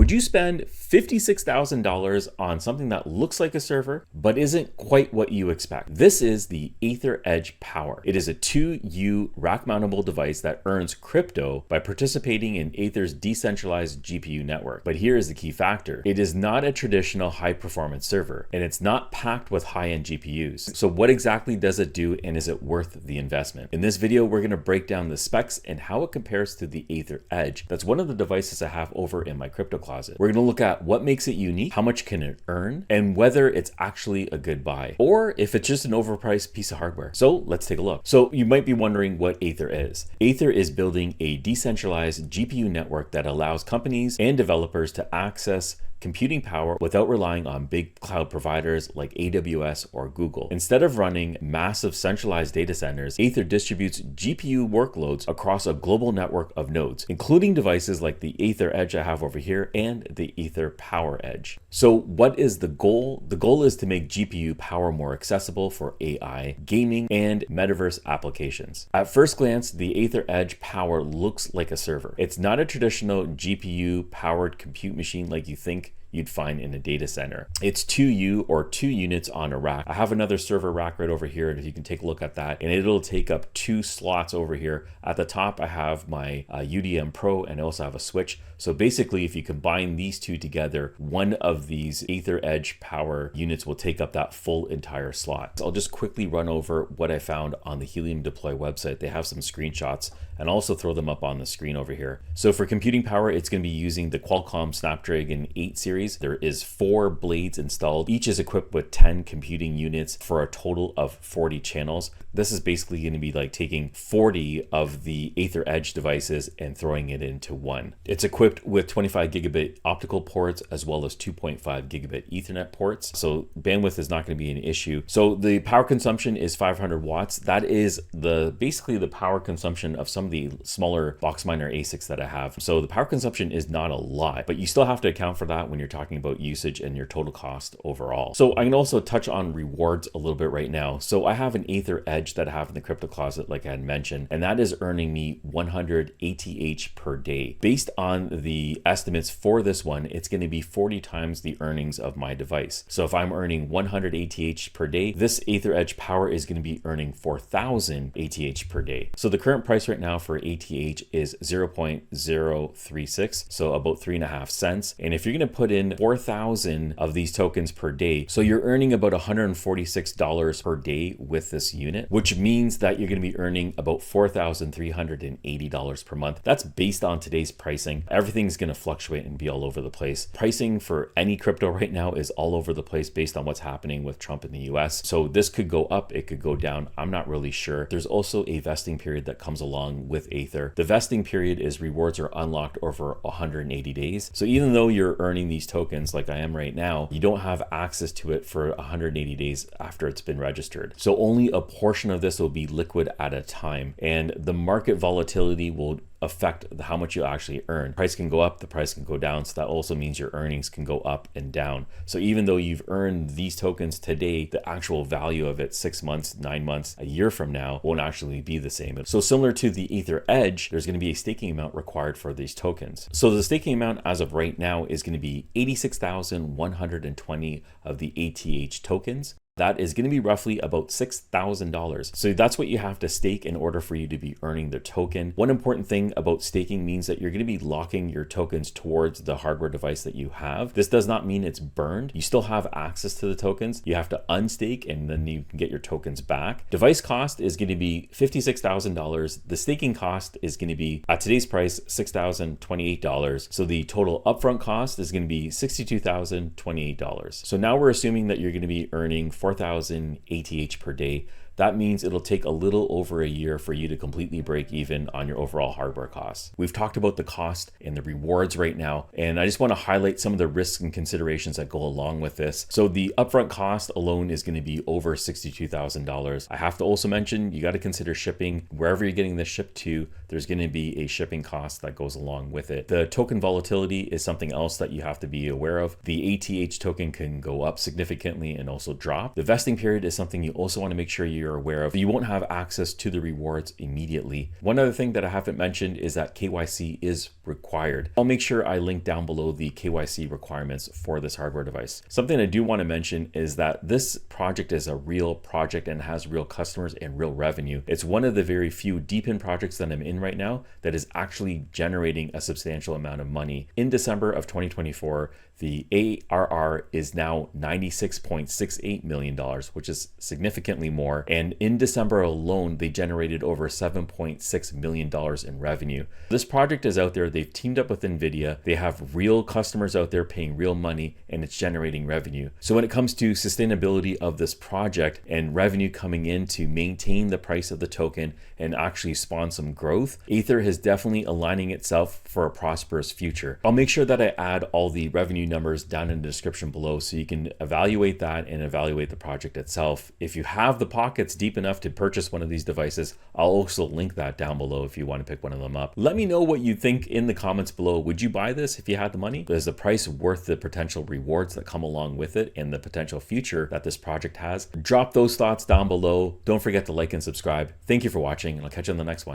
Would you spend $56,000 on something that looks like a server, but isn't quite what you expect? This is the Aethir Edge Power. It is a 2U rack-mountable device that earns crypto by participating in Aethir's decentralized GPU network. But here is the key factor. It is not a traditional high-performance server, and it's not packed with high-end GPUs. So what exactly does it do, and is it worth the investment? In this video, we're going to break down the specs and how it compares to the Aethir Edge. That's one of the devices I have over in my crypto closet. We're going to look at what makes it unique, how much can it earn, and whether it's actually a good buy, or if it's just an overpriced piece of hardware. So let's take a look. So you might be wondering what Aethir is. Aethir is building a decentralized GPU network that allows companies and developers to access computing power without relying on big cloud providers like AWS or Google. Instead of running massive centralized data centers, Aethir distributes GPU workloads across a global network of nodes, including devices like the Aethir Edge I have over here and the Aethir Power Edge. So what is the goal? The goal is to make GPU power more accessible for AI, gaming, and metaverse applications. At first glance, the Aethir Edge Power looks like a server. It's not a traditional GPU powered compute machine like you think you'd find in a data center. It's 2U or 2 units on a rack. I have another server rack right over here, and you can take a look at that, and it'll take up 2 slots over here. At the top, I have my UDM Pro, and I also have a switch. So basically, if you combine these two together, one of these Aethir Edge Power units will take up that full entire slot. So I'll just quickly run over what I found on the Helium Deploy website. They have some screenshots and also throw them up on the screen over here. So for computing power, it's going to be using the Qualcomm Snapdragon 8 series. There is 4 blades installed. Each is equipped with 10 computing units for a total of 40 channels. This is basically going to be like taking 40 of the Aethir Edge devices and throwing it into one. It's equipped with 25 gigabit optical ports as well as 2.5 gigabit Ethernet ports. So bandwidth is not going to be an issue. So the power consumption is 500 watts. That is basically the power consumption of some of the smaller box miner ASICs that I have. So the power consumption is not a lot, but you still have to account for that when you're talking about usage and your total cost overall. So I can also touch on rewards a little bit right now. So I have an Aethir Edge that I have in the crypto closet, like I had mentioned, and that is earning me 100 ATH per day. Based on the estimates for this one, it's going to be 40 times the earnings of my device. So if I'm earning 100 ATH per day, this Aethir Edge Power is going to be earning 4,000 ATH per day. So the current price right now for ATH is 0.036, so about 3.5 cents. And if you're going to put in 4,000 of these tokens per day, so you're earning about $146 per day with this unit, which means that you're going to be earning about $4,380 per month. That's based on today's pricing. Everything's going to fluctuate and be all over the place. Pricing for any crypto right now is all over the place based on what's happening with Trump in the US. So this could go up, it could go down. I'm not really sure. There's also a vesting period that comes along with Aethir. The vesting period is rewards are unlocked over 180 days. So even though you're earning these tokens like I am right now, you don't have access to it for 180 days after it's been registered. So only a portion of this will be liquid at a time, and the market volatility will affect how much you actually earn. Price can go up, the price can go down. So that also means your earnings can go up and down. So even though you've earned these tokens today, the actual value of it 6 months, 9 months, a year from now won't actually be the same. So similar to the Aethir Edge, there's going to be a staking amount required for these tokens. So the staking amount as of right now is going to be 86,120 of the ATH tokens. That is going to be roughly about $6,000. So that's what you have to stake in order for you to be earning the token. One important thing about staking means that you're going to be locking your tokens towards the hardware device that you have. This does not mean it's burned. You still have access to the tokens. You have to unstake and then you can get your tokens back. Device cost is going to be $56,000. The staking cost is going to be, at today's price, $6,028. So the total upfront cost is going to be $62,028. So now we're assuming that you're going to be earning 4,000 ATH per day. That means it'll take a little over a year for you to completely break even on your overall hardware costs. We've talked about the cost and the rewards right now, and I just want to highlight some of the risks and considerations that go along with this. So the upfront cost alone is going to be over $62,000. I have to also mention, you got to consider shipping. Wherever you're getting this shipped to, there's going to be a shipping cost that goes along with it. The token volatility is something else that you have to be aware of. The ATH token can go up significantly and also drop. The vesting period is something you also want to make sure you're you're aware of. You won't have access to the rewards immediately. One other thing that I haven't mentioned is that KYC is required. I'll make sure I link down below the KYC requirements for this hardware device. Something I do want to mention is that this project is a real project and has real customers and real revenue. It's one of the very few DePIN projects that I'm in right now that is actually generating a substantial amount of money. In December of 2024, the ARR is now $96.68 million, which is significantly more. And in December alone, they generated over $7.6 million in revenue. This project is out there. They've teamed up with NVIDIA. They have real customers out there paying real money, and it's generating revenue. So when it comes to sustainability of this project and revenue coming in to maintain the price of the token and actually spawn some growth, Aethir is definitely aligning itself for a prosperous future. I'll make sure that I add all the revenue numbers down in the description below so you can evaluate that and evaluate the project itself. If you have the pockets deep enough to purchase one of these devices, I'll also link that down below if you want to pick one of them up. Let me know what you think in the comments below. Would you buy this if you had the money? Is the price worth the potential rewards that come along with it and the potential future that this project has? Drop those thoughts down below. Don't forget to like and subscribe. Thank you for watching, and I'll catch you on the next one.